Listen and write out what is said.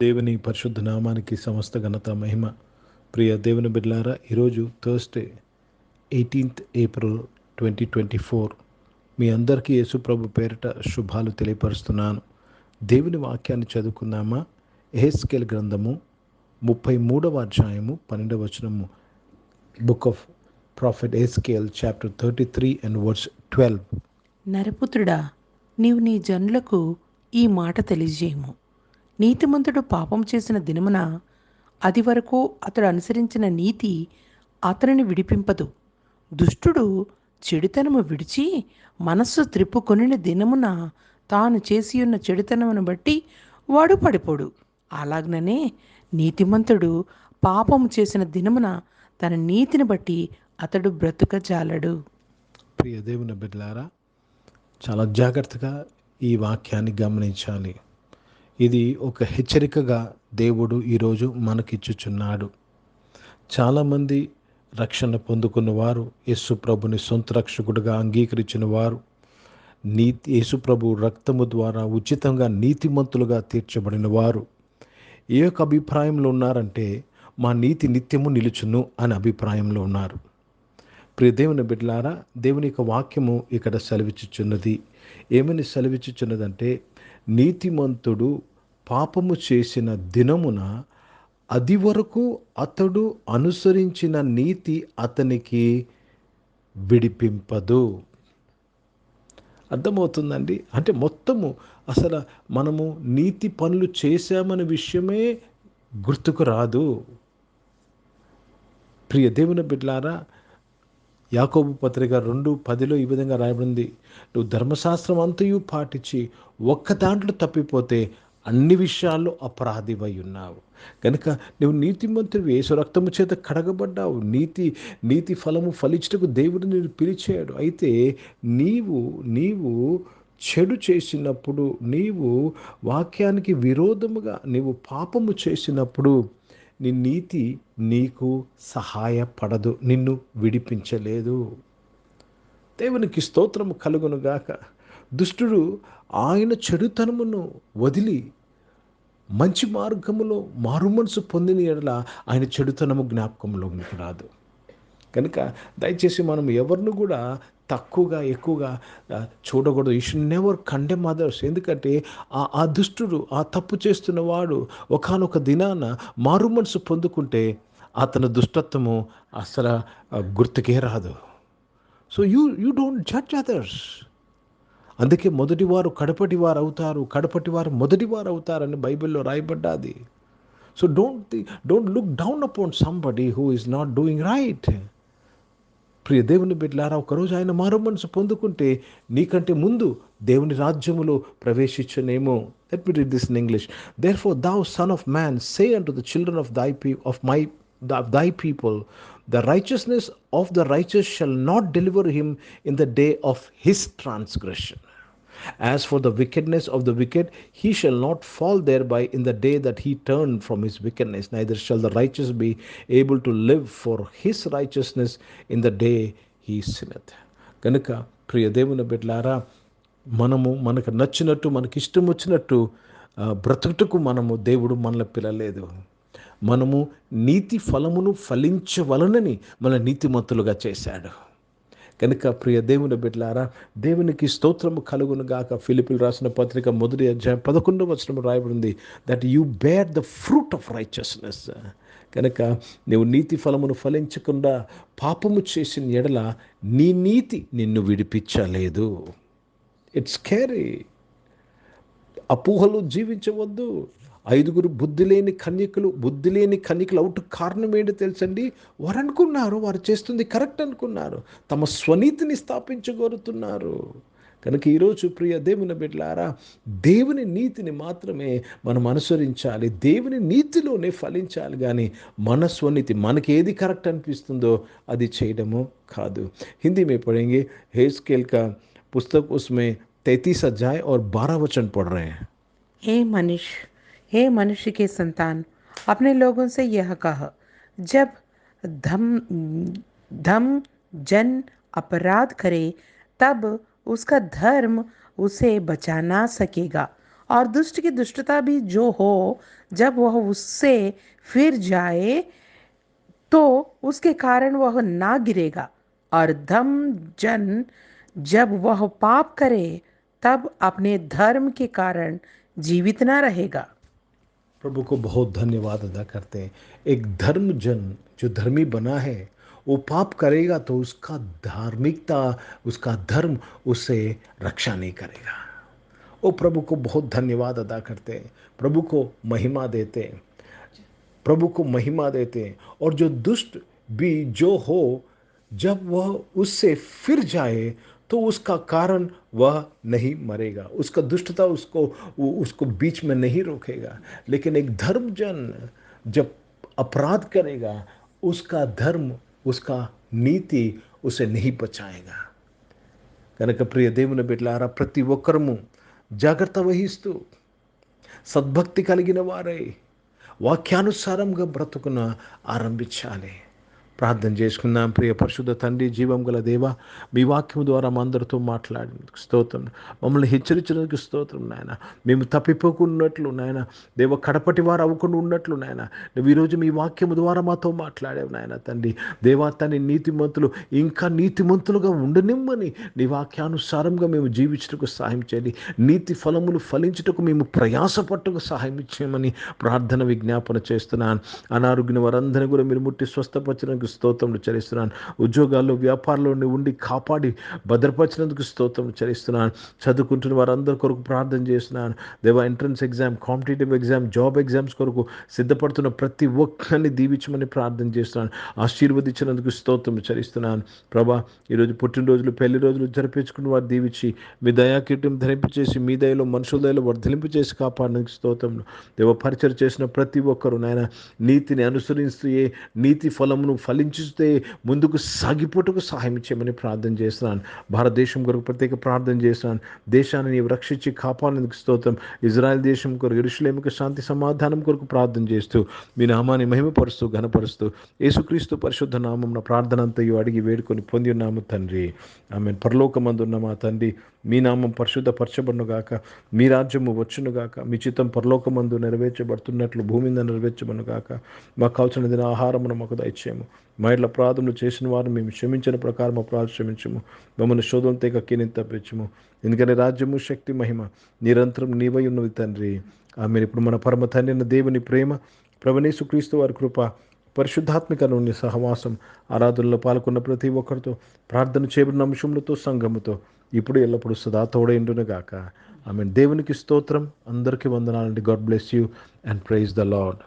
దేవుని పరిశుద్ధ నామానికి సమస్త ఘనత మహిమ. ప్రియ దేవుని బిడ్డలారా, ఈరోజు థర్స్డే 18th ఏప్రిల్ 2024. మీ అందరికీ యేసుప్రభు పేరిట శుభాలు తెలియపరుస్తున్నాను. దేవుని వాక్యాన్ని చదువుకుందామా? ఎహెజ్కేలు గ్రంథము 33వ అధ్యాయము 12వ వచనము. Book of prophet Ezekiel chapter 33 and verse 12. నరపుత్రుడా, నీవు నీ జనులకు ఈ మాట తెలియజేయము. నీతిమంతుడు పాపం చేసిన దినమున అది వరకు అతడు అనుసరించిన నీతి అతనిని విడిపింపదు. దుష్టుడు చెడుతనము విడిచి మనస్సు త్రిప్పుకొనిన దినమున తాను చేసియున్న చెడుతనమును బట్టి వాడు పడిపోడు. అలాగనే నీతిమంతుడు పాపము చేసిన దినమున తన నీతిని బట్టి అతడు బ్రతుకజాలడు. ప్రియ దేవుని బిడ్డలారా, చాలా జాగ్రత్తగా ఈ వాక్యాన్ని గమనించాలి. ఇది ఒక హెచ్చరికగా దేవుడు ఈరోజు మనకిచ్చుచున్నాడు. చాలామంది రక్షణ పొందుకున్న వారు, యేసు ప్రభుని సొంత రక్షకుడుగా అంగీకరించిన వారు, యేసు ప్రభు రక్తము ద్వారా ఉచితంగా నీతిమంతులుగా తీర్చబడిన వారు ఏ యొక్క అభిప్రాయంలో ఉన్నారంటే, మా నీతి నిత్యము నిలుచును అనే అభిప్రాయంలో ఉన్నారు. ప్రియ దేవుని బిడ్డలారా, దేవుని యొక్క వాక్యము ఇక్కడ సెలవిచ్చుచున్నది. ఏమని సెలవిచ్చుచున్నదంటే, నీతిమంతుడు పాపము చేసిన దినమున అది వరకు అతడు అనుసరించిన నీతి అతనికి విడిపింపదు. అర్థమవుతుందండి? అంటే మొత్తము అసలు మనము నీతి పనులు చేశామనే విషయమే గుర్తుకు రాదు. ప్రియ దేవుని బిడ్డలారా, యాకోబు పత్రిక 2:10 ఈ విధంగా రాయబడింది, నువ్వు ధర్మశాస్త్రం అంతయు పాటించి ఒక్క దాంట్లో తప్పిపోతే అన్ని విషయాల్లో అపరాధివై ఉన్నావు. కనుక నువ్వు నీతిమంతుడివి, యేసు రక్తము చేత కడగబడ్డావు. నీతి ఫలము ఫలించుటకు దేవుడు నిన్ను పిలిచాడు. అయితే నీవు చెడు చేసినప్పుడు, నీవు వాక్యానికి విరోధముగా నీవు పాపము చేసినప్పుడు నీ నీతి నీకు సహాయపడదు, నిన్ను విడిపించలేదు. దేవునికి స్తోత్రము కలుగునుగాక. దుష్టుడు ఆయన చెడుతనమును వదిలి మంచి మార్గములో మారుమనసు పొందిన ఎడల ఆయన చెడుతనము జ్ఞాపకంలోకి రాదు. కనుక దయచేసి మనం ఎవరిని కూడా తక్కువగా ఎక్కువగా చూడకూడదు. You should never condemn others. ఎందుకంటే ఆ దుష్టుడు, ఆ తప్పు చేస్తున్న వాడు ఒకానొక దినాన మారుమనసు పొందుకుంటే అతని దుష్టత్వము అసలు గుర్తుకే రాదు. So you don't judge others. అందుకే మొదటివారు కడపటివారు అవుతారు, కడపటివారు మొదటివారు అవుతారని బైబిల్లో రాయబడ్డాది. So don't look down upon somebody who is not doing right. ప్రియ దేవుని బిడ్డలారా, ఒకరోజు ఆయన మారు మనసు పొందుకుంటే నీకంటే ముందు దేవుని రాజ్యములో ప్రవేశించనేమో. Let me read this in English. Therefore thou son of man, say unto the children of thy people, the righteousness of the righteous shall not deliver him in the day of his transgression. As for the wickedness of the wicked, he shall not fall thereby in the day that he turned from his wickedness, neither shall the righteous be able to live for his righteousness in the day he sinneth. కనుక ప్రియ దేవుని బిడ్డలారా, మనకు నచ్చినట్టు, మనకి ఇష్టం వచ్చినట్టు బ్రతుకుటకు దేవుడు మనల్ని పిలలేదు. మనము నీతి ఫలమును ఫలించవలనని మన నీతిమంతులుగా చేశాడు. కనుక ప్రియ దేవుని బిడ్డలారా, దేవునికి స్తోత్రము కలుగును గాక. ఫిలిప్పీయులకు రాసిన పత్రిక 1వ అధ్యాయం 11వ వచనం రాయబడింది, that you bear the fruit of righteousness. కనుక నీవు నీతి ఫలమును ఫలించకుండా పాపము చేసిన ఎడల నీ నీతి నిన్ను విడిపించలేదు. It's scary. అపోహలు జీవించవద్దు. 5 బుద్ధి లేని కన్యకలు అవుట్ కారణం ఏంటో తెలుసండి? వారు అనుకున్నారు వారు చేస్తుంది కరెక్ట్ అనుకున్నారు, తమ స్వనీతిని స్థాపించగోరుతున్నారు. కనుక ఈరోజు ప్రియ దేవుని బిడ్డలారా, దేవుని నీతిని మాత్రమే మనం అనుసరించాలి, దేవుని నీతిలోనే ఫలించాలి. కానీ మన స్వనీతి, మనకి ఏది కరెక్ట్ అనిపిస్తుందో అది చేయడము కాదు. హిందీ में पढ़ेंगे हेजकेल का पुस्तक, उसमें 33 अध्याय और 12 वचन पढ़ रहे हैं. हे मनुष्य के संतान, अपने लोगों से यह कह, जब धम जन अपराध करे तब उसका धर्म उसे बचा ना सकेगा और दुष्ट की दुष्टता भी जो हो, जब वह उससे फिर जाए तो उसके कारण वह ना गिरेगा। और धम जन जब वह पाप करे तब अपने धर्म के कारण जीवित ना रहेगा। प्रभु को बहुत धन्यवाद अदा करते हैं। एक धर्म जन जो धर्मी बना है, वो पाप करेगा तो उसका धार्मिकता, उसका धर्म उसे रक्षा नहीं करेगा। वो प्रभु को बहुत धन्यवाद अदा करते हैं, प्रभु को महिमा देते हैं, प्रभु को महिमा देते हैं। और जो दुष्ट भी जो हो, जब वह उससे फिर जाए तो उसका कारण वह नहीं मरेगा, उसका दुष्टता उसको बीच में नहीं रोकेगा। लेकिन एक धर्मजन जब अपराध करेगा, उसका धर्म, उसका नीति उसे नहीं बचाएगा। కనుక ప్రియ దేవుని బిడ్డలారా, ప్రతి ఒక్కరము జాగ్రత్త వహిస్తూ సద్భక్తి కలిగిన వారై వాక్యానుసారంగా బ్రతుకున ఆరంభించాలి. ప్రార్థన చేసుకుందాం. ప్రియ పరిశుద్ధ తండ్రి, జీవం గల దేవ, మీ వాక్యం ద్వారా మా అందరితో మాట్లాడినందుకు స్తోత్రం, మమ్మల్ని హెచ్చరించినందుకు స్తోత్రం నాయన. మేము తప్పిపోకున్నట్లు నాయన, దేవ కడపటి వారు అవ్వకుండా ఉన్నట్లు నాయన, నువ్వు ఈరోజు మీ వాక్యము ద్వారా మాతో మాట్లాడావు నాయన తండ్రి. దేవా తండ్రి, నీతిమంతులు ఇంకా నీతిమంతులుగా ఉండనిమ్మని నీ వాక్యానుసారంగా మేము జీవించుటకు సహాయం చేయండి. నీతి ఫలములు ఫలించుటకు మేము ప్రయాసపట్టుకు సహాయం చేయమని ప్రార్థన విజ్ఞాపన చేస్తున్నాను. అనారోగ్యం వారందరినీ కూడా మీరు ముట్టి స్వస్థపరచడానికి స్తోత్రం చెల్లిస్తున్నాను. ఉద్యోగాల్లో వ్యాపారంలో ఉండి కాపాడి భద్రపరిచినందుకు స్తోత్రం చెల్లిస్తున్నాను. చదువుకుంటున్న వారందరి కొరకు ప్రార్థన చేస్తున్నాను. దేవా, entrance exam, competitive exam, job exams కొరకు సిద్ధపడుతున్న ప్రతి ఒక్కరిని దీవించమని ప్రార్థన చేస్తున్నాను. ఆశీర్వదించినందుకు స్తోత్రం చెల్లిస్తున్నాను. ప్రభా, ఈరోజు పుట్టినరోజులు, పెళ్లి రోజులు జరిపించుకున్న వారు దీవించి మీ దయాకీర్యం ధరింపచేసి మీ దయలో, మనుషుల దయలో వర్ధలింపు చేసి కాపాడడానికి స్తోత్రం. దేవ, పరిచయం చేసిన ప్రతి ఒక్కరు నాయన నీతిని అనుసరిస్తూ నీతి ఫలమును ఫలించితే ముందుకు సాగిపోటుకు సహాయం చేయమని ప్రార్థన చేస్తున్నాను. భారతదేశం కొరకు ప్రత్యేక ప్రార్థన చేస్తున్నాను. దేశాన్ని నీవు రక్షించి కాపాడేందుకు స్తోత్రం. ఇజ్రాయెల్ దేశం కొరకు, యెరూషలేముకు శాంతి సమాధానం కొరకు ప్రార్థన చేస్తూ మీ నామాన్ని మహిమపరుస్తూ ఘనపరుస్తూ యేసుక్రీస్తు పరిశుద్ధ నామమున ప్రార్థన అంతయు అడిగి వేడుకొని పొంది ఉన్నాము తండ్రి. ఆమేన్. పరలోకమందున్న మా తండ్రి, మీ నామం పరిశుద్ధపరచబడునుగాక, మీ రాజ్యము వచ్చునుగాక, మీ చిత్తం పరలోకమందు నెరవేర్చబడుతున్నట్లు భూమి మీద నెరవేర్చబడునుగాక. మాకు కావాల్సిన దిన ఆహారమును మాకు దయచేయము. మా ఇట్ల అపరాధములు చేసిన వారు మేము క్షమించిన ప్రకారం అపరాధం క్షమించము. మమ్మల్ని శోధన తెగ కీనిని తప్పించము. ఎందుకంటే రాజ్యము, శక్తి, మహిమ నిరంతరం నీవై ఉన్నది తండ్రి. ఆమేన్. ఇప్పుడు మన పరమ తండ్రి అయిన దేవుని ప్రేమ, ప్రభువైన యేసుక్రీస్తు వారి కృప, పరిశుద్ధాత్మికలోని సహవాసం, ఆరాధనలో పాల్గొన్న ప్రతి ఒక్కరితో, ప్రార్థన చేయబడిన అంశములతో, సంఘముతో ఇప్పుడు ఎల్లప్పుడూ సదా తోడైండునుగాక. ఆమేన్. దేవునికి స్తోత్రం. అందరికీ వందనాలండి. God bless you and praise the lord.